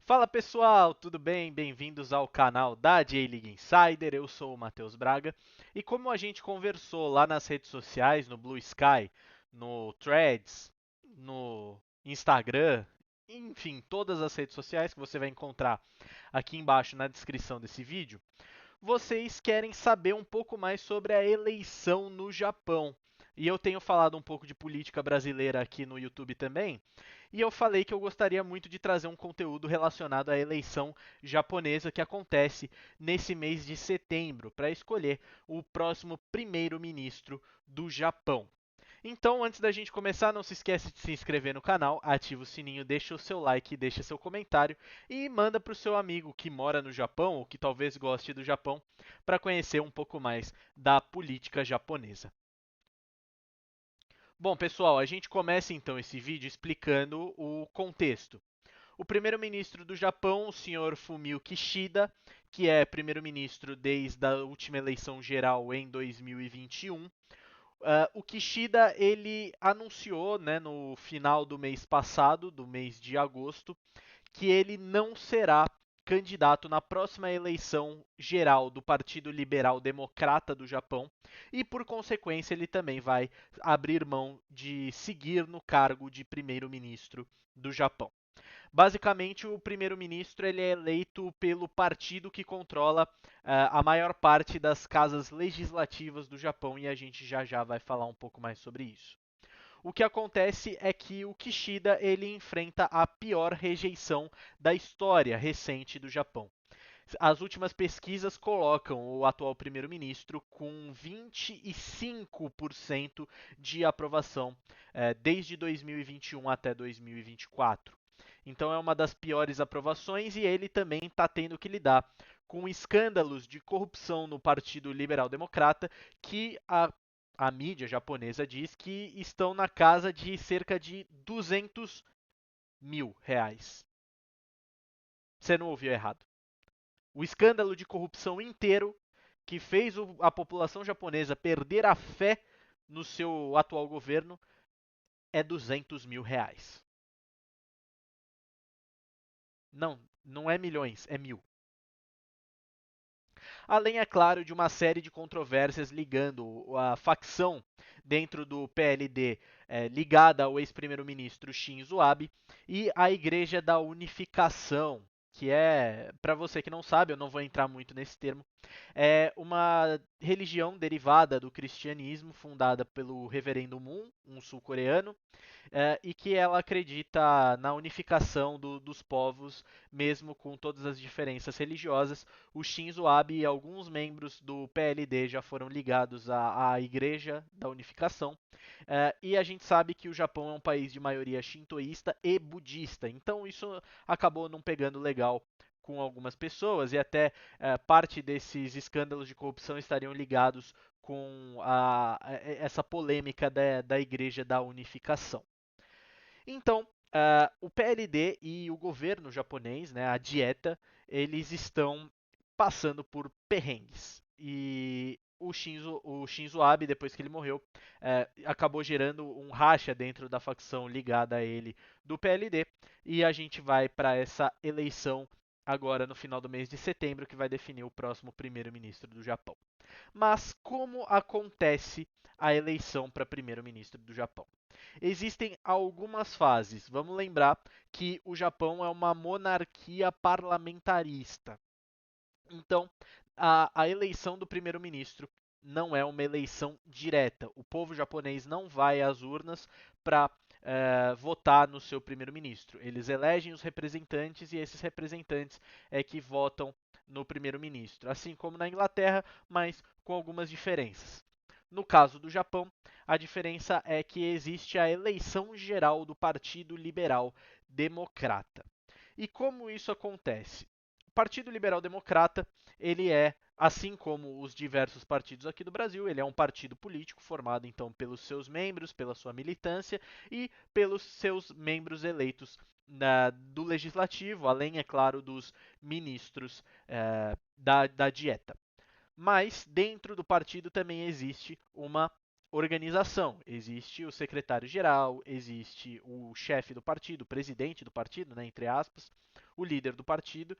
Fala pessoal, tudo bem? Bem-vindos ao canal da J-League Insider. Eu sou o Matheus Braga e como a gente conversou lá nas redes sociais, no Blue Sky, no Threads, no Instagram, enfim, todas as redes sociais que você vai encontrar aqui embaixo na descrição desse vídeo, vocês querem saber um pouco mais sobre a eleição no Japão. E eu tenho falado um pouco de política brasileira aqui no YouTube também. E eu falei que eu gostaria muito de trazer um conteúdo relacionado à eleição japonesa que acontece nesse mês de setembro, para escolher o próximo primeiro-ministro do Japão. Então, antes da gente começar, não se esquece de se inscrever no canal, ativa o sininho, deixa o seu like, deixa seu comentário e manda para o seu amigo que mora no Japão ou que talvez goste do Japão para conhecer um pouco mais da política japonesa. Bom, pessoal, a gente começa então esse vídeo explicando o contexto. O primeiro-ministro do Japão, o senhor Fumio Kishida, que é primeiro-ministro desde a última eleição geral em 2021, o Kishida ele anunciou, né, no final do mês passado, do mês de agosto, que ele não será candidato na próxima eleição geral do Partido Liberal Democrata do Japão e, por consequência, ele também vai abrir mão de seguir no cargo de primeiro-ministro do Japão. Basicamente, o primeiro-ministro ele é eleito pelo partido que controla a maior parte das casas legislativas do Japão e a gente já já vai falar um pouco mais sobre isso. O que acontece é que o Kishida ele enfrenta a pior rejeição da história recente do Japão. As últimas pesquisas colocam o atual primeiro-ministro com 25% de aprovação desde 2021 até 2024. Então é uma das piores aprovações e ele também está tendo que lidar com escândalos de corrupção no Partido Liberal Democrata que a mídia japonesa diz que estão na casa de cerca de 200 mil reais. Você não ouviu errado. O escândalo de corrupção inteiro que fez a população japonesa perder a fé no seu atual governo é 200 mil reais. Não, não é milhões, é mil. Além, é claro, de uma série de controvérsias ligando a facção dentro do PLD ligada ao ex-primeiro-ministro Shinzo Abe e a Igreja da Unificação, que é, para você que não sabe, eu não vou entrar muito nesse termo, é uma religião derivada do cristianismo fundada pelo Reverendo Moon, um sul-coreano, e que ela acredita na unificação dos povos, mesmo com todas as diferenças religiosas. O Shinzo Abe e alguns membros do PLD já foram ligados à Igreja da Unificação. E a gente sabe que o Japão é um país de maioria shintoísta e budista, então isso acabou não pegando legal com algumas pessoas e até parte desses escândalos de corrupção estariam ligados com essa polêmica da Igreja da Unificação. Então, o PLD e o governo japonês, né, a dieta, eles estão passando por perrengues. E o Shinzo Abe, depois que ele morreu, acabou gerando um racha dentro da facção ligada a ele do PLD. E a gente vai para essa eleição agora no final do mês de setembro, que vai definir o próximo primeiro-ministro do Japão. Mas como acontece a eleição para primeiro-ministro do Japão? Existem algumas fases. Vamos lembrar que o Japão é uma monarquia parlamentarista. Então, a eleição do primeiro-ministro não é uma eleição direta. O povo japonês não vai às urnas para votar no seu primeiro-ministro. Eles elegem os representantes e esses representantes é que votam no primeiro-ministro. Assim como na Inglaterra, mas com algumas diferenças. No caso do Japão, a diferença é que existe a eleição geral do Partido Liberal Democrata. E como isso acontece? O Partido Liberal Democrata, ele é, assim como os diversos partidos aqui do Brasil, ele é um partido político formado então pelos seus membros, pela sua militância e pelos seus membros eleitos do legislativo, além, é claro, dos ministros da dieta. Mas dentro do partido também existe uma organização. Existe o secretário-geral, existe o chefe do partido, o presidente do partido, né, entre aspas, o líder do partido,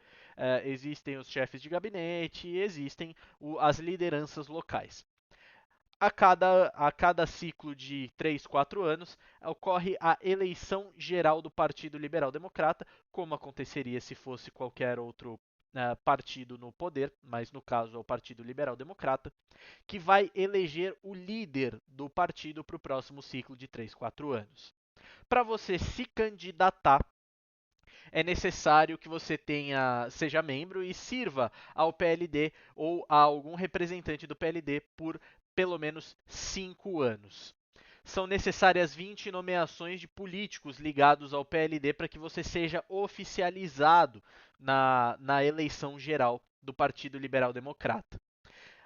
existem os chefes de gabinete, existem as lideranças locais. A cada ciclo de 3, 4 anos, ocorre a eleição geral do Partido Liberal Democrata, como aconteceria se fosse qualquer outro partido no poder, mas no caso é o Partido Liberal Democrata, que vai eleger o líder do partido para o próximo ciclo de 3, 4 anos. Para você se candidatar, é necessário que você seja membro e sirva ao PLD ou a algum representante do PLD por pelo menos 5 anos. São necessárias 20 nomeações de políticos ligados ao PLD para que você seja oficializado na eleição geral do Partido Liberal Democrata.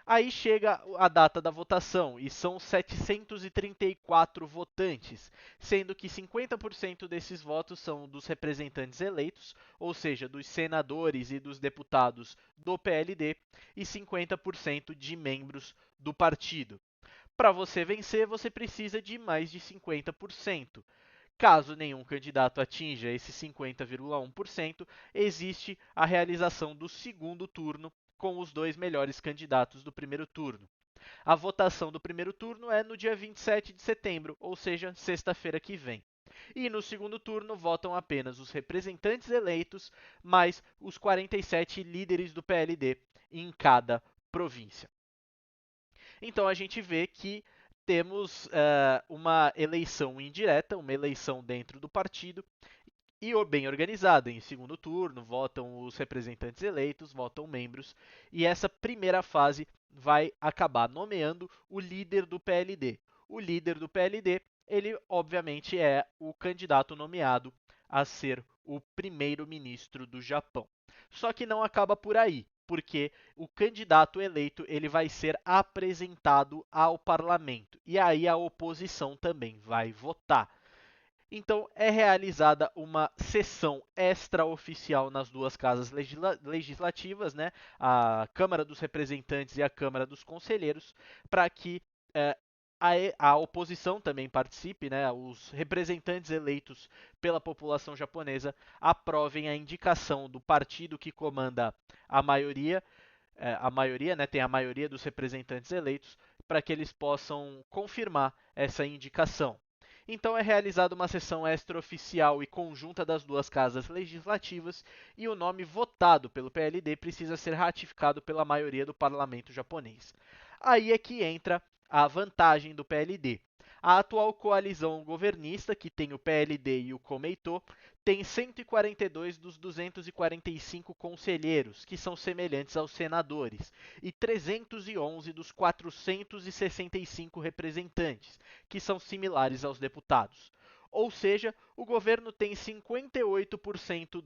Aí chega a data da votação e são 734 votantes, sendo que 50% desses votos são dos representantes eleitos, ou seja, dos senadores e dos deputados do PLD, e 50% de membros do partido. Para você vencer, você precisa de mais de 50%. Caso nenhum candidato atinja esse 50,1%, existe a realização do segundo turno com os dois melhores candidatos do primeiro turno. A votação do primeiro turno é no dia 27 de setembro, ou seja, sexta-feira que vem. E no segundo turno votam apenas os representantes eleitos, mais os 47 líderes do PLD em cada província. Então a gente vê que temos uma eleição indireta, uma eleição dentro do partido, e bem organizada. Em segundo turno, votam os representantes eleitos, votam membros, e essa primeira fase vai acabar nomeando o líder do PLD. O líder do PLD, ele obviamente é o candidato nomeado a ser o primeiro-ministro do Japão. Só que não acaba por aí, porque o candidato eleito ele vai ser apresentado ao parlamento e aí a oposição também vai votar. Então, é realizada uma sessão extraoficial nas duas casas legislativas, né, a Câmara dos Representantes e a Câmara dos Conselheiros, para que eh, a oposição também participe, né, os representantes eleitos pela população japonesa aprovem a indicação do partido que comanda a maioria, né, tem a maioria dos representantes eleitos, para que eles possam confirmar essa indicação. Então é realizada uma sessão extraoficial e conjunta das duas casas legislativas e o nome votado pelo PLD precisa ser ratificado pela maioria do parlamento japonês. Aí é que entra a vantagem do PLD. A atual coalizão governista, que tem o PLD e o Komeito, tem 142 dos 245 conselheiros, que são semelhantes aos senadores, e 311 dos 465 representantes, que são similares aos deputados. Ou seja, o governo tem 58%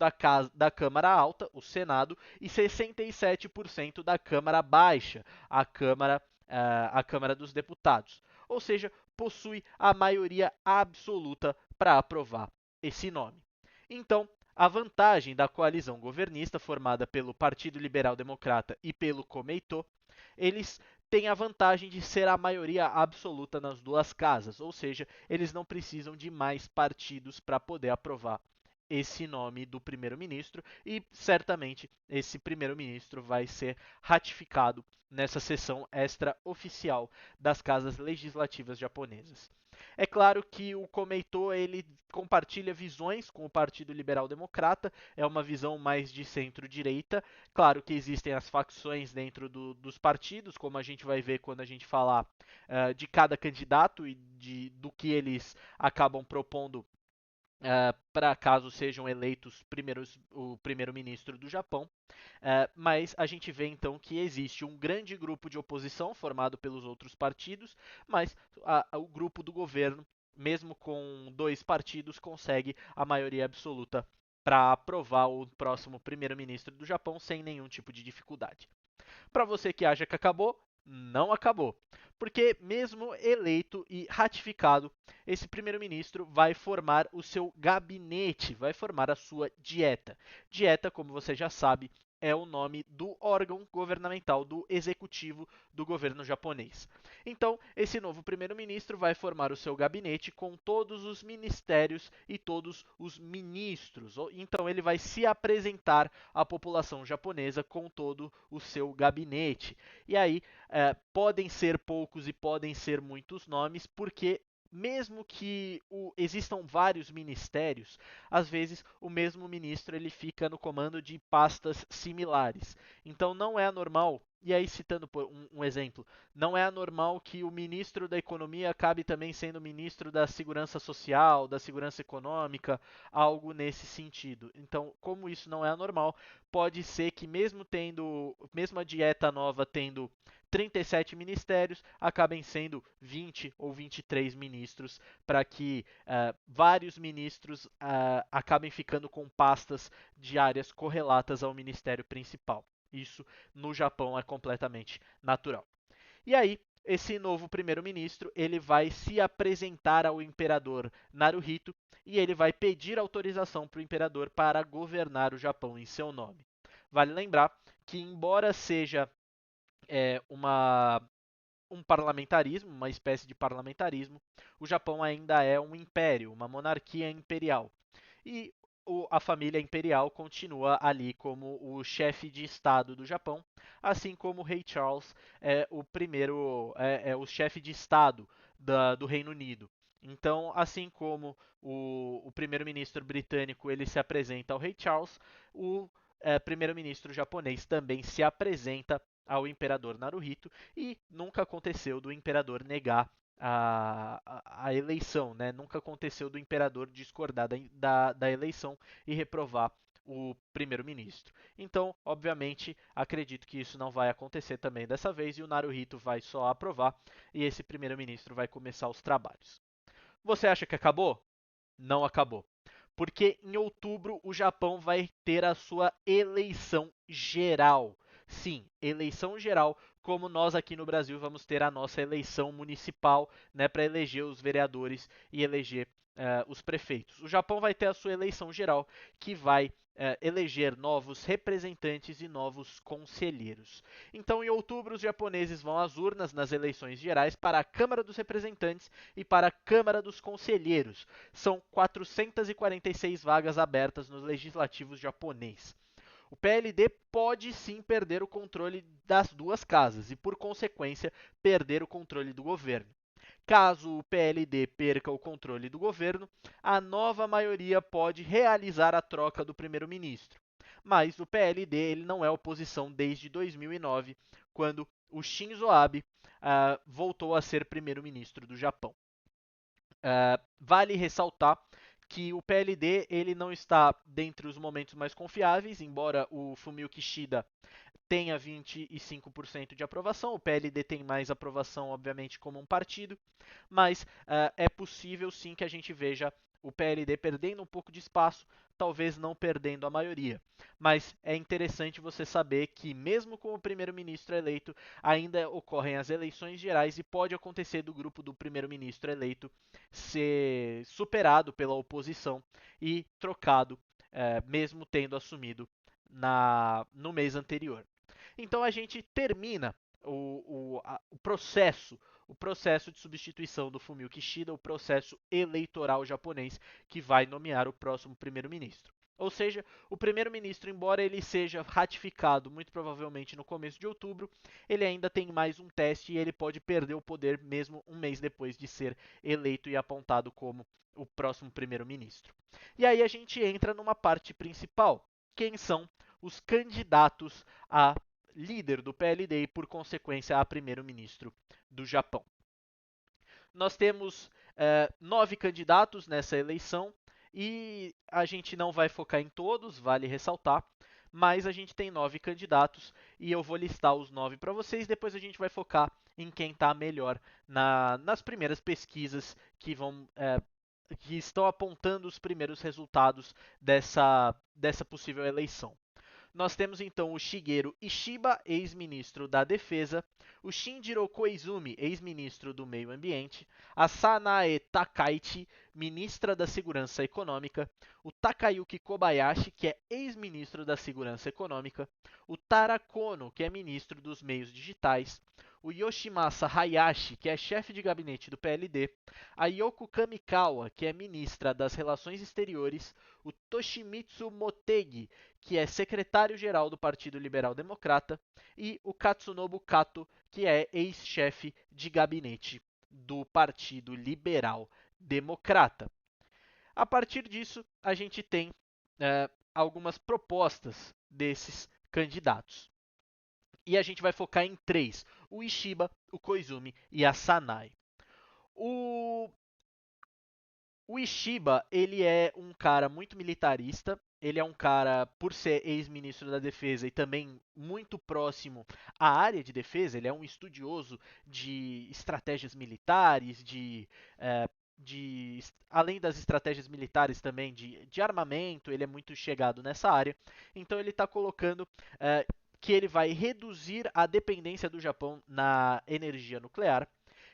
da Câmara Alta, o Senado, e 67% da Câmara Baixa, a Câmara dos Deputados. Ou seja, possui a maioria absoluta para aprovar esse nome. Então, a vantagem da coalizão governista formada pelo Partido Liberal Democrata e pelo Komeito, eles têm a vantagem de ser a maioria absoluta nas duas casas, ou seja, eles não precisam de mais partidos para poder aprovar esse nome do primeiro-ministro e certamente esse primeiro-ministro vai ser ratificado nessa sessão extraoficial das casas legislativas japonesas. É claro que o Komeito ele compartilha visões com o Partido Liberal Democrata, é uma visão mais de centro-direita. Claro que existem as facções dentro dos partidos, como a gente vai ver quando a gente falar de cada candidato e do que eles acabam propondo para caso sejam eleitos o primeiro-ministro do Japão. Mas a gente vê então que existe um grande grupo de oposição formado pelos outros partidos, mas o grupo do governo, mesmo com dois partidos, consegue a maioria absoluta para aprovar o próximo primeiro-ministro do Japão sem nenhum tipo de dificuldade. Para você que acha que acabou, não acabou. Porque mesmo eleito e ratificado, esse primeiro-ministro vai formar o seu gabinete, vai formar a sua dieta. Dieta, como você já sabe, é o nome do órgão governamental, do executivo do governo japonês. Então, esse novo primeiro-ministro vai formar o seu gabinete com todos os ministérios e todos os ministros. Então, ele vai se apresentar à população japonesa com todo o seu gabinete. E aí, podem ser poucos e podem ser muitos nomes, porque mesmo que existam vários ministérios, às vezes o mesmo ministro ele fica no comando de pastas similares. Então não é anormal, e aí citando um exemplo, não é anormal que o ministro da Economia acabe também sendo ministro da Segurança Social, da Segurança Econômica, algo nesse sentido. Então, como isso não é anormal, pode ser que mesmo a dieta nova tendo 37 ministérios, acabem sendo 20 ou 23 ministros, para que vários ministros acabem ficando com pastas de áreas correlatas ao ministério principal. Isso no Japão é completamente natural. E aí, esse novo primeiro-ministro, ele vai se apresentar ao imperador Naruhito e ele vai pedir autorização para o imperador para governar o Japão em seu nome. Vale lembrar que, embora seja um parlamentarismo, uma espécie de parlamentarismo, o Japão ainda é um império, uma monarquia imperial. E a família imperial continua ali como o chefe de Estado do Japão, assim como o rei Charles é o primeiro, o chefe de Estado do Reino Unido. Então, assim como o primeiro-ministro britânico ele se apresenta ao rei Charles, o primeiro-ministro japonês também se apresenta ao imperador Naruhito e nunca aconteceu do imperador negar a eleição, né? Nunca aconteceu do imperador discordar da eleição e reprovar o primeiro-ministro. Então, obviamente, acredito que isso não vai acontecer também dessa vez e o Naruhito vai só aprovar e esse primeiro-ministro vai começar os trabalhos. Você acha que acabou? Não acabou. Porque em outubro o Japão vai ter a sua eleição geral. Sim, eleição geral, como nós aqui no Brasil vamos ter a nossa eleição municipal, né, para eleger os vereadores e eleger os prefeitos. O Japão vai ter a sua eleição geral, que vai eleger novos representantes e novos conselheiros. Então, em outubro, os japoneses vão às urnas nas eleições gerais para a Câmara dos Representantes e para a Câmara dos Conselheiros. São 446 vagas abertas no legislativo japonês. O PLD pode sim perder o controle das duas casas e, por consequência, perder o controle do governo. Caso o PLD perca o controle do governo, a nova maioria pode realizar a troca do primeiro-ministro. Mas o PLD ele não é oposição desde 2009, quando o Shinzo Abe voltou a ser primeiro-ministro do Japão. Vale ressaltar que o PLD ele não está dentre os momentos mais confiáveis, embora o Fumio Kishida tenha 25% de aprovação, o PLD tem mais aprovação, obviamente, como um partido, mas é possível sim que a gente veja o PLD perdendo um pouco de espaço, talvez não perdendo a maioria. Mas é interessante você saber que, mesmo com o primeiro-ministro eleito, ainda ocorrem as eleições gerais e pode acontecer do grupo do primeiro-ministro eleito ser superado pela oposição e trocado, mesmo tendo assumido no mês anterior. Então a gente termina o processo de substituição do Fumio Kishida, o processo eleitoral japonês que vai nomear o próximo primeiro-ministro. Ou seja, o primeiro-ministro, embora ele seja ratificado muito provavelmente no começo de outubro, ele ainda tem mais um teste e ele pode perder o poder mesmo um mês depois de ser eleito e apontado como o próximo primeiro-ministro. E aí a gente entra numa parte principal. Quem são os candidatos a líder do PLD e, por consequência, a primeiro-ministro do Japão? Nós temos 9 candidatos nessa eleição e a gente não vai focar em todos, vale ressaltar, mas a gente tem 9 candidatos e eu vou listar os 9 para vocês. Depois a gente vai focar em quem está melhor nas primeiras pesquisas que estão apontando os primeiros resultados dessa possível eleição. Nós temos então o Shigeru Ishiba, ex-ministro da Defesa, o Shinjiro Koizumi, ex-ministro do Meio Ambiente, a Sanae Takaichi, ministra da Segurança Econômica, o Takayuki Kobayashi, que é ex-ministro da Segurança Econômica, o Tara Kono, que é ministro dos Meios Digitais, o Yoshimasa Hayashi, que é chefe de gabinete do PLD, a Yoko Kamikawa, que é ministra das Relações Exteriores, o Toshimitsu Motegi, que é secretário-geral do Partido Liberal Democrata, e o Katsunobu Kato, que é ex-chefe de gabinete do Partido Liberal Democrata. A partir disso, a gente tem algumas propostas desses candidatos. E a gente vai focar em três: o Ishiba, o Koizumi e a Sanae. O O Ishiba, ele é um cara muito militarista. Ele é um cara, por ser ex-ministro da Defesa e também muito próximo à área de defesa, ele é um estudioso de estratégias militares, além das estratégias militares também de armamento, ele é muito chegado nessa área. Então ele está colocando que ele vai reduzir a dependência do Japão na energia nuclear.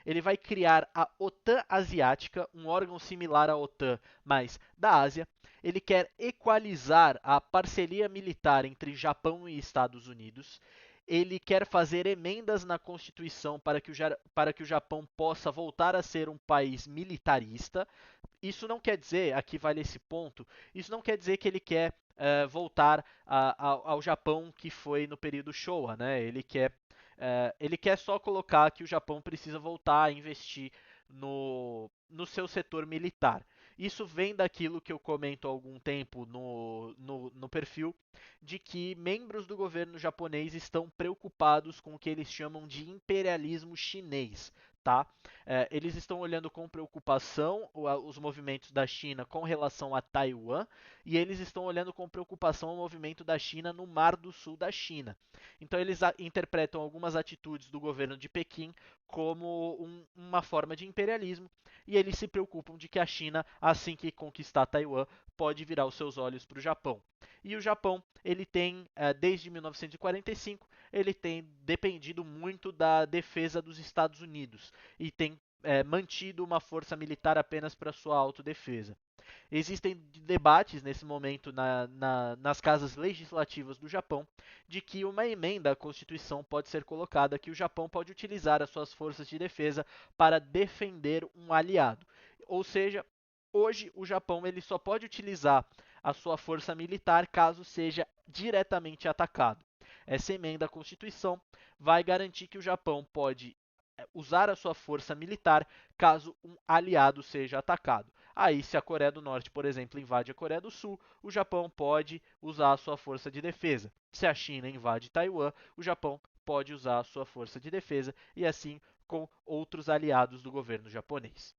Ele vai criar a OTAN Asiática, um órgão similar à OTAN, mas da Ásia. Ele quer equalizar a parceria militar entre Japão e Estados Unidos. Ele quer fazer emendas na Constituição para que o Japão possa voltar a ser um país militarista. Isso não quer dizer, aqui vale esse ponto, isso não quer dizer que ele quer voltar ao Japão que foi no período Showa, né? Ele quer só colocar que o Japão precisa voltar a investir no seu setor militar. Isso vem daquilo que eu comento há algum tempo no perfil, de que membros do governo japonês estão preocupados com o que eles chamam de imperialismo chinês. Tá? Eles estão olhando com preocupação os movimentos da China com relação a Taiwan e eles estão olhando com preocupação o movimento da China no Mar do Sul da China. Então eles interpretam algumas atitudes do governo de Pequim como uma forma de imperialismo e eles se preocupam de que a China, assim que conquistar Taiwan, pode virar os seus olhos para o Japão. E o Japão, ele tem, desde 1945, ele tem dependido muito da defesa dos Estados Unidos e tem mantido uma força militar apenas para sua autodefesa. Existem debates nesse momento nas casas legislativas do Japão de que uma emenda à Constituição pode ser colocada que o Japão pode utilizar as suas forças de defesa para defender um aliado. Ou seja, hoje o Japão ele só pode utilizar a sua força militar caso seja diretamente atacado. Essa emenda à Constituição vai garantir que o Japão pode usar a sua força militar caso um aliado seja atacado. Aí, se a Coreia do Norte, por exemplo, invade a Coreia do Sul, o Japão pode usar a sua força de defesa. Se a China invade Taiwan, o Japão pode usar a sua força de defesa e assim com outros aliados do governo japonês.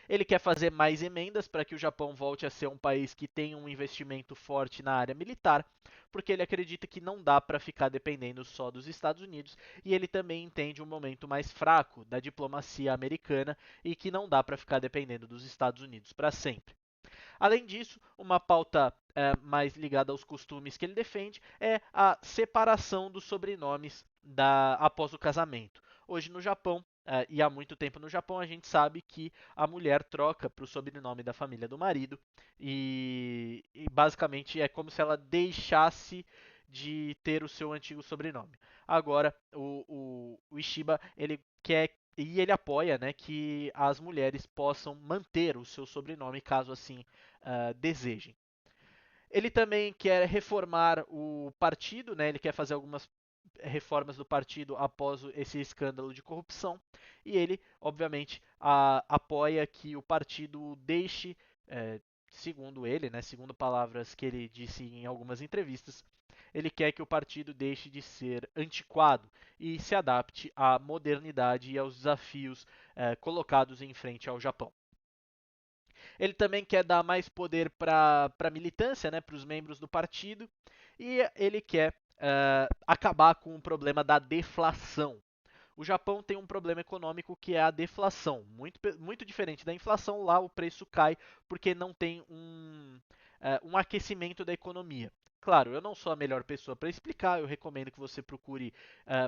Ele quer fazer mais emendas para que o Japão volte a ser um país que tenha um investimento forte na área militar, porque ele acredita que não dá para ficar dependendo só dos Estados Unidos e ele também entende um momento mais fraco da diplomacia americana e que não dá para ficar dependendo dos Estados Unidos para sempre. Além disso, uma pauta mais ligada aos costumes que ele defende é a separação dos sobrenomes após o casamento. Hoje no Japão, e há muito tempo no Japão, a gente sabe que a mulher troca para o sobrenome da família do marido e basicamente é como se ela deixasse de ter o seu antigo sobrenome. Agora, o Ishiba ele quer e ele apoia, né, que as mulheres possam manter o seu sobrenome caso assim desejem. Ele também quer reformar o partido, né, ele quer fazer algumas reformas do partido após esse escândalo de corrupção e ele, obviamente, apoia que o partido deixe, segundo ele, né, segundo palavras que ele disse em algumas entrevistas, ele quer que o partido deixe de ser antiquado e se adapte à modernidade e aos desafios colocados em frente ao Japão. Ele também quer dar mais poder para a militância, né, para os membros do partido, e ele quer acabar com o problema da deflação. O Japão tem um problema econômico que é a deflação. Muito diferente da inflação, lá o preço cai porque não tem um aquecimento da economia. Claro, eu não sou a melhor pessoa para explicar, eu recomendo que você procure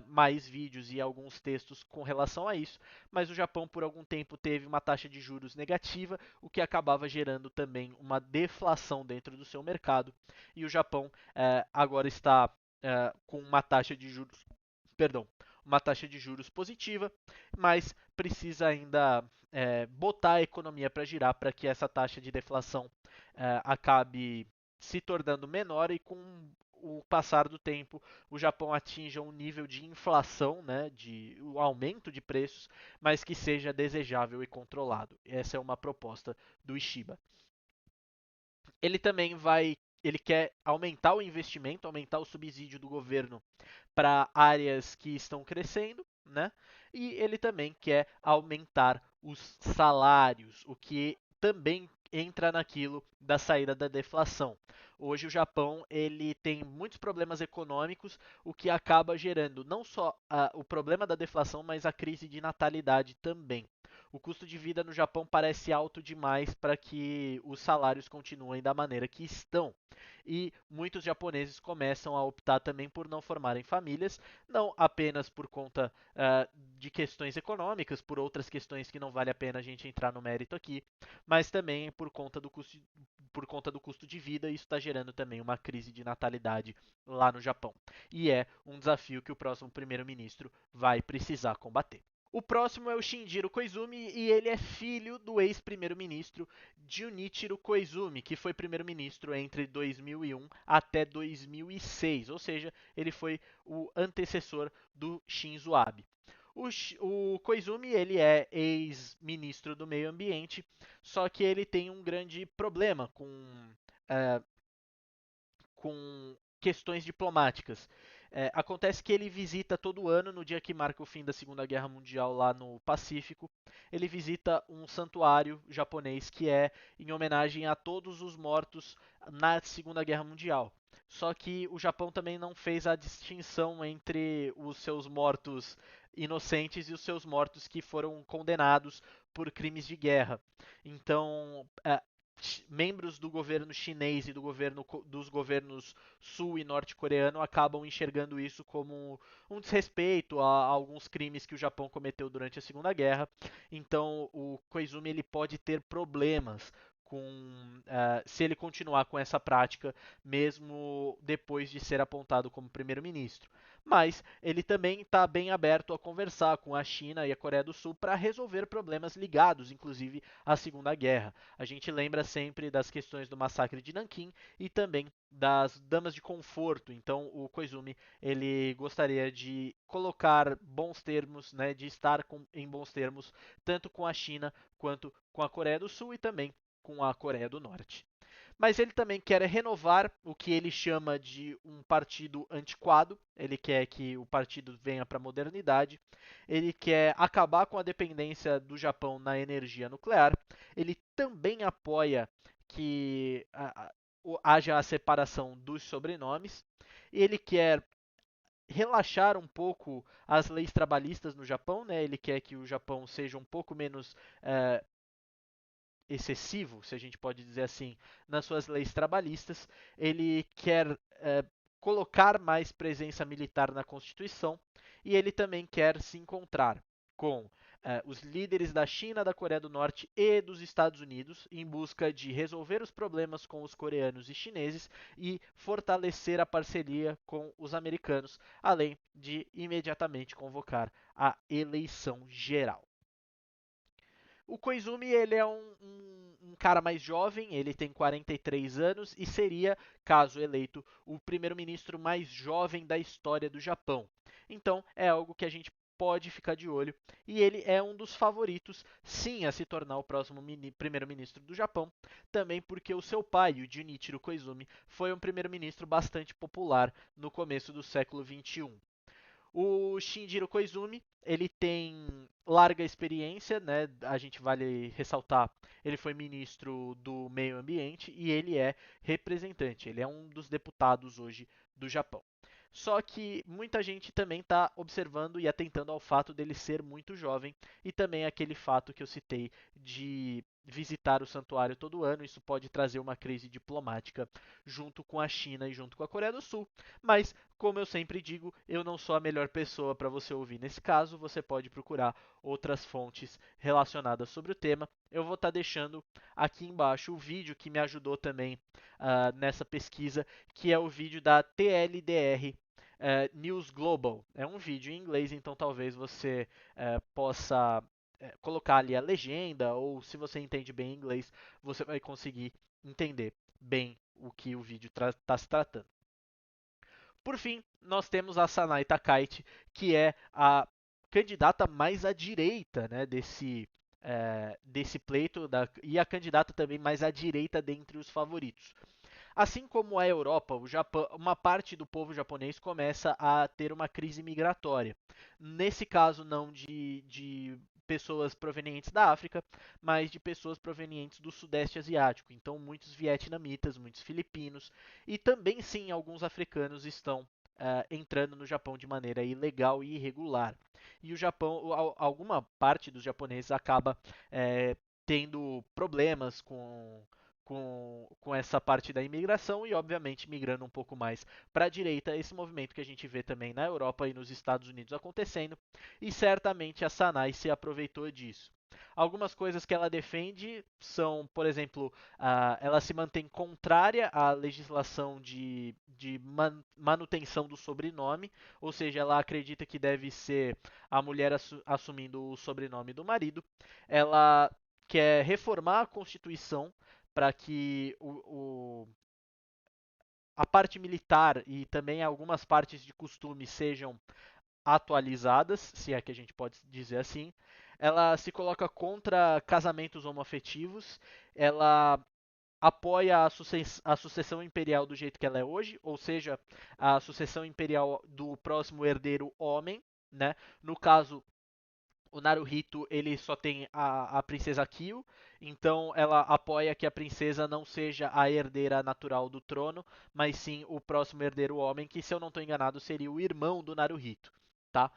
mais vídeos e alguns textos com relação a isso, mas o Japão por algum tempo teve uma taxa de juros negativa, o que acabava gerando também uma deflação dentro do seu mercado, e o Japão agora está com uma taxa de juros, perdão, uma taxa de juros positiva, mas precisa ainda botar a economia para girar para que essa taxa de deflação acabe se tornando menor e com o passar do tempo o Japão atinja um nível de inflação, né, de o aumento de preços, mas que seja desejável e controlado. Essa é uma proposta do Ishiba. Ele também ele quer aumentar o investimento, aumentar o subsídio do governo para áreas que estão crescendo, né? E ele também quer aumentar os salários, o que também entra naquilo da saída da deflação. Hoje o Japão ele tem muitos problemas econômicos, o que acaba gerando não só o problema da deflação, mas a crise de natalidade também. O custo de vida no Japão parece alto demais para que os salários continuem da maneira que estão. E muitos japoneses começam a optar também por não formarem famílias, não apenas por conta de questões econômicas, por outras questões que não vale a pena a gente entrar no mérito aqui, mas também por conta do custo de vida, isso está gerando também uma crise de natalidade lá no Japão. E é um desafio que o próximo primeiro-ministro vai precisar combater. O próximo é o Shinjiro Koizumi e ele é filho do ex-primeiro-ministro Junichiro Koizumi, que foi primeiro-ministro entre 2001 até 2006, ou seja, ele foi o antecessor do Shinzo Abe. O Koizumi ele é ex-ministro do meio ambiente, só que ele tem um grande problema uh, com questões diplomáticas. Acontece que ele visita todo ano, no dia que marca o fim da Segunda Guerra Mundial lá no Pacífico, ele visita um santuário japonês que é em homenagem a todos os mortos na Segunda Guerra Mundial. Só que o Japão também não fez a distinção entre os seus mortos inocentes e os seus mortos que foram condenados por crimes de guerra. Então, membros do governo chinês e dos governos sul e norte-coreano acabam enxergando isso como um desrespeito a alguns crimes que o Japão cometeu durante a Segunda Guerra. Então, o Koizumi ele pode ter problemas se ele continuar com essa prática, mesmo depois de ser apontado como primeiro-ministro. Mas ele também está bem aberto a conversar com a China e a Coreia do Sul para resolver problemas ligados, inclusive, à Segunda Guerra. A gente lembra sempre das questões do massacre de Nanquim e também das damas de conforto. Então, o Koizumi ele gostaria de colocar bons termos, né, de estar em bons termos tanto com a China quanto com a Coreia do Sul e também com a Coreia do Norte. Mas ele também quer renovar o que ele chama de um partido antiquado. Ele quer que o partido venha para a modernidade. Ele quer acabar com a dependência do Japão na energia nuclear. Ele também apoia que haja a separação dos sobrenomes. Ele quer relaxar um pouco as leis trabalhistas no Japão, né? Ele quer que o Japão seja um pouco menos excessivo, se a gente pode dizer assim, nas suas leis trabalhistas. Ele quer colocar mais presença militar na Constituição e ele também quer se encontrar com os líderes da China, da Coreia do Norte e dos Estados Unidos em busca de resolver os problemas com os coreanos e chineses e fortalecer a parceria com os americanos, além de imediatamente convocar a eleição geral. O Koizumi ele é um cara mais jovem, ele tem 43 anos e seria, caso eleito, o primeiro-ministro mais jovem da história do Japão. Então é algo que a gente pode ficar de olho e ele é um dos favoritos, sim, a se tornar o próximo primeiro-ministro do Japão, também porque o seu pai, o Junichiro Koizumi, foi um primeiro-ministro bastante popular no começo do século XXI. O Shinjiro Koizumi, ele tem larga experiência, né? A gente vale ressaltar, ele foi ministro do Meio Ambiente e ele é representante, ele é um dos deputados hoje do Japão. Só que muita gente também está observando e atentando ao fato dele ser muito jovem e também aquele fato que eu citei de visitar o santuário todo ano. Isso pode trazer uma crise diplomática junto com a China e junto com a Coreia do Sul. Mas, como eu sempre digo, eu não sou a melhor pessoa para você ouvir nesse caso. Você pode procurar outras fontes relacionadas sobre o tema. Eu vou estar deixando aqui embaixo o vídeo que me ajudou também nessa pesquisa, que é o vídeo da TLDR. News Global. É um vídeo em inglês, então talvez você possa colocar ali a legenda, ou se você entende bem inglês, você vai conseguir entender bem o que o vídeo está se tratando. Por fim, nós temos a Sanai Takaichi, que é a candidata mais à direita, né, desse pleito, e a candidata também mais à direita dentre os favoritos. Assim como a Europa, o Japão, uma parte do povo japonês começa a ter uma crise migratória. Nesse caso, não de pessoas provenientes da África, mas de pessoas provenientes do Sudeste Asiático. Então, muitos vietnamitas, muitos filipinos e também, sim, alguns africanos estão entrando no Japão de maneira ilegal e irregular. E o Japão, alguma parte dos japoneses acaba tendo problemas com essa parte da imigração e, obviamente, migrando um pouco mais para a direita, esse movimento que a gente vê também na Europa e nos Estados Unidos acontecendo, e certamente a Sanai se aproveitou disso. Algumas coisas que ela defende são, por exemplo, ela se mantém contrária à legislação de manutenção do sobrenome, ou seja, ela acredita que deve ser a mulher assumindo o sobrenome do marido. Ela quer reformar a Constituição para que a parte militar e também algumas partes de costume sejam atualizadas, se é que a gente pode dizer assim. Ela se coloca contra casamentos homoafetivos, ela apoia a sucessão imperial do jeito que ela é hoje, ou seja, a sucessão imperial do próximo herdeiro homem, né? No caso, o Naruhito ele só tem a princesa Kyo, então ela apoia que a princesa não seja a herdeira natural do trono, mas sim o próximo herdeiro homem, que se eu não estou enganado seria o irmão do Naruhito. Tá?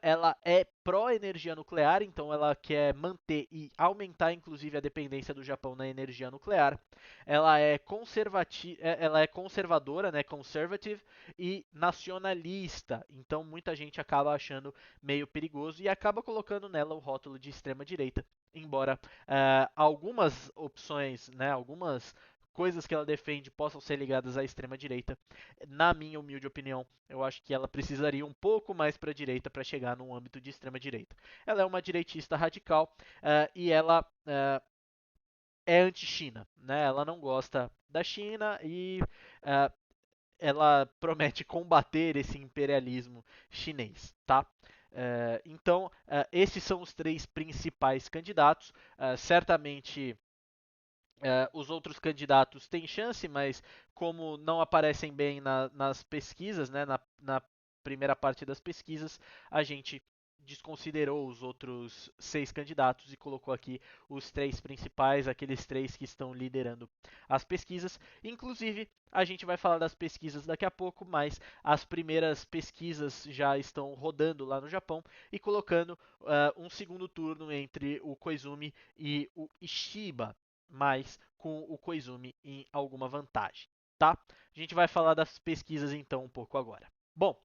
Ela é pró-energia nuclear, então ela quer manter e aumentar inclusive a dependência do Japão na energia nuclear. Ela é conservadora, né, conservative e nacionalista, então muita gente acaba achando meio perigoso e acaba colocando nela o rótulo de extrema direita, embora algumas opções, né, algumas coisas que ela defende possam ser ligadas à extrema direita. Na minha humilde opinião, eu acho que ela precisaria um pouco mais para a direita para chegar num âmbito de extrema direita. Ela é uma direitista radical e ela é anti-China, né? Ela não gosta da China e uh, ela promete combater esse imperialismo chinês, tá? Então, esses são os três principais candidatos. Certamente, os outros candidatos têm chance, mas como não aparecem bem nas pesquisas, né, na primeira parte das pesquisas, a gente desconsiderou os outros 6 candidatos e colocou aqui os 3 principais, aqueles 3 que estão liderando as pesquisas. Inclusive, a gente vai falar das pesquisas daqui a pouco, mas as primeiras pesquisas já estão rodando lá no Japão e colocando um segundo turno entre o Koizumi e o Ishiba, mas com o Koizumi em alguma vantagem, tá? A gente vai falar das pesquisas então um pouco agora. Bom,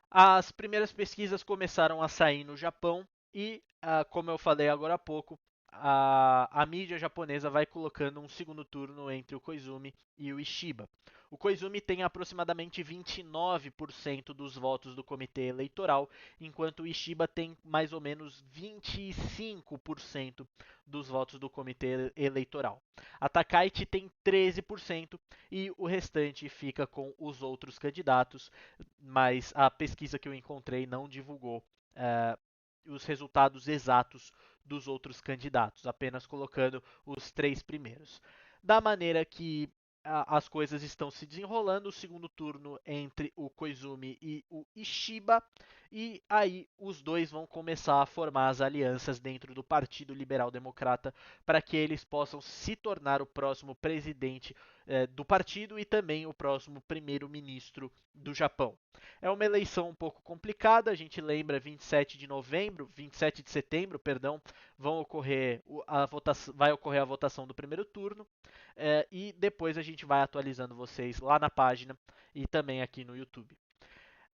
as primeiras pesquisas começaram a sair no Japão e, como eu falei agora há pouco, a mídia japonesa vai colocando um segundo turno entre o Koizumi e o Ishiba. O Koizumi tem aproximadamente 29% dos votos do comitê eleitoral, enquanto o Ishiba tem mais ou menos 25% dos votos do comitê eleitoral. A Takaichi tem 13% e o restante fica com os outros candidatos, mas a pesquisa que eu encontrei não divulgou os resultados exatos dos outros candidatos, apenas colocando os 3 primeiros. Da maneira que as coisas estão se desenrolando, o segundo turno entre o Koizumi e o Ishiba e aí os dois vão começar a formar as alianças dentro do Partido Liberal Democrata para que eles possam se tornar o próximo presidente do partido e também o próximo primeiro-ministro do Japão. É uma eleição um pouco complicada, a gente lembra 27 de novembro, 27 de setembro, perdão, vai ocorrer a votação do primeiro turno e depois a gente vai atualizando vocês lá na página e também aqui no YouTube.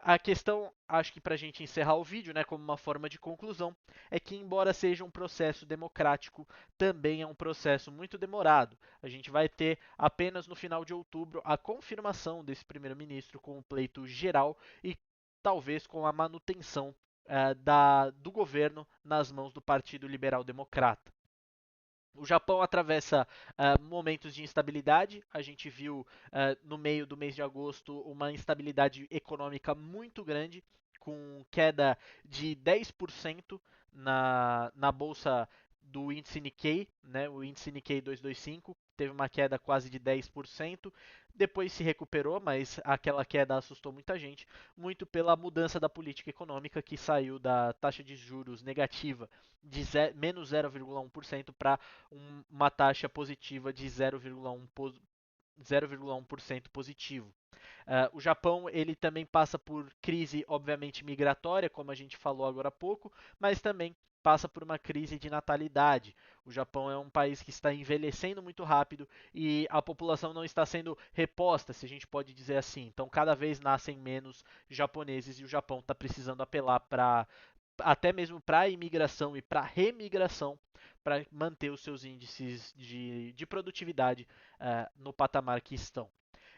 A questão, acho que para a gente encerrar o vídeo, né, como uma forma de conclusão, é que, embora seja um processo democrático, também é um processo muito demorado. A gente vai ter apenas no final de outubro a confirmação desse primeiro-ministro com o pleito geral e talvez com a manutenção do governo nas mãos do Partido Liberal Democrata. O Japão atravessa momentos de instabilidade. A gente viu no meio do mês de agosto uma instabilidade econômica muito grande, com queda de 10% na bolsa do índice Nikkei, né, o índice Nikkei 225 teve uma queda quase de 10%, depois se recuperou, mas aquela queda assustou muita gente, muito pela mudança da política econômica que saiu da taxa de juros negativa de menos 0,1% para uma taxa positiva de 0,1% positivo. O Japão ele também passa por crise, obviamente, migratória, como a gente falou agora há pouco, mas também passa por uma crise de natalidade. O Japão é um país que está envelhecendo muito rápido e a população não está sendo reposta, se a gente pode dizer assim. Então, cada vez nascem menos japoneses e o Japão está precisando apelar para até mesmo para a imigração e para a remigração para manter os seus índices de produtividade no patamar que estão.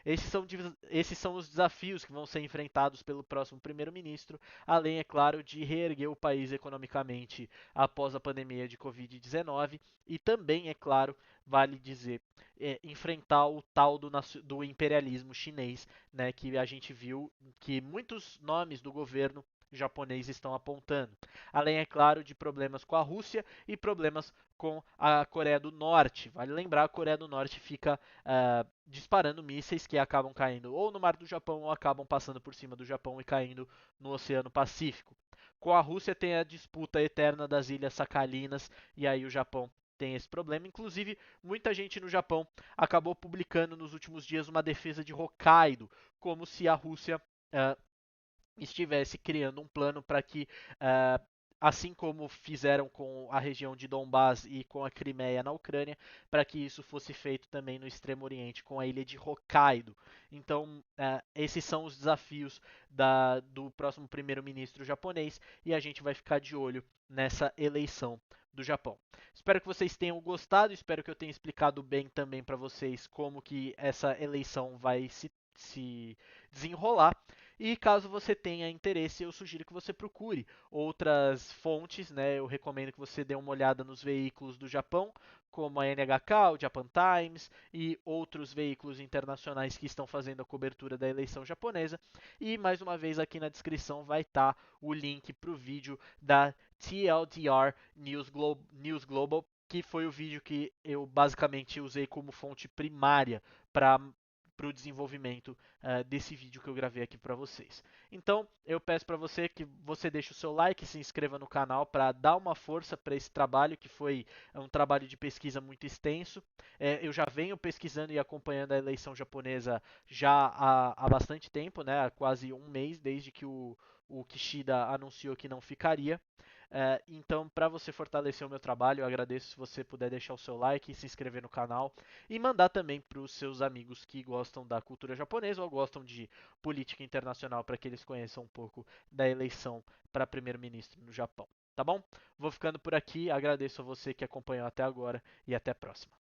Esses são os desafios que vão ser enfrentados pelo próximo primeiro-ministro, além, é claro, de reerguer o país economicamente após a pandemia de Covid-19 e também, é claro, vale dizer, enfrentar o tal do imperialismo chinês, né, que a gente viu que muitos nomes do governo japonês estão apontando. Além, é claro, de problemas com a Rússia e problemas com a Coreia do Norte. Vale lembrar, a Coreia do Norte fica disparando mísseis que acabam caindo ou no Mar do Japão ou acabam passando por cima do Japão e caindo no Oceano Pacífico. Com a Rússia tem a disputa eterna das Ilhas Sakalinas e aí o Japão tem esse problema. Inclusive, muita gente no Japão acabou publicando nos últimos dias uma defesa de Hokkaido, como se a Rússia estivesse criando um plano para que, assim como fizeram com a região de Donbás e com a Crimeia na Ucrânia, para que isso fosse feito também no Extremo Oriente com a ilha de Hokkaido. Então, esses são os desafios do próximo primeiro-ministro japonês e a gente vai ficar de olho nessa eleição do Japão. Espero que vocês tenham gostado, espero que eu tenha explicado bem também para vocês como que essa eleição vai se desenrolar. E caso você tenha interesse, eu sugiro que você procure outras fontes, né? Eu recomendo que você dê uma olhada nos veículos do Japão, como a NHK, o Japan Times e outros veículos internacionais que estão fazendo a cobertura da eleição japonesa. E mais uma vez aqui na descrição vai estar o link para o vídeo da TLDR News Global, que foi o vídeo que eu basicamente usei como fonte primária para o desenvolvimento desse vídeo que eu gravei aqui para vocês. Então, eu peço para você que você deixe o seu like, se inscreva no canal para dar uma força para esse trabalho, que foi um trabalho de pesquisa muito extenso. Eu já venho pesquisando e acompanhando a eleição japonesa já há bastante tempo, né, há quase um mês, desde que o Kishida anunciou que não ficaria. Então, para você fortalecer o meu trabalho, eu agradeço se você puder deixar o seu like, se inscrever no canal e mandar também para os seus amigos que gostam da cultura japonesa ou gostam de política internacional para que eles conheçam um pouco da eleição para primeiro-ministro no Japão. Tá bom? Vou ficando por aqui, agradeço a você que acompanhou até agora e até a próxima.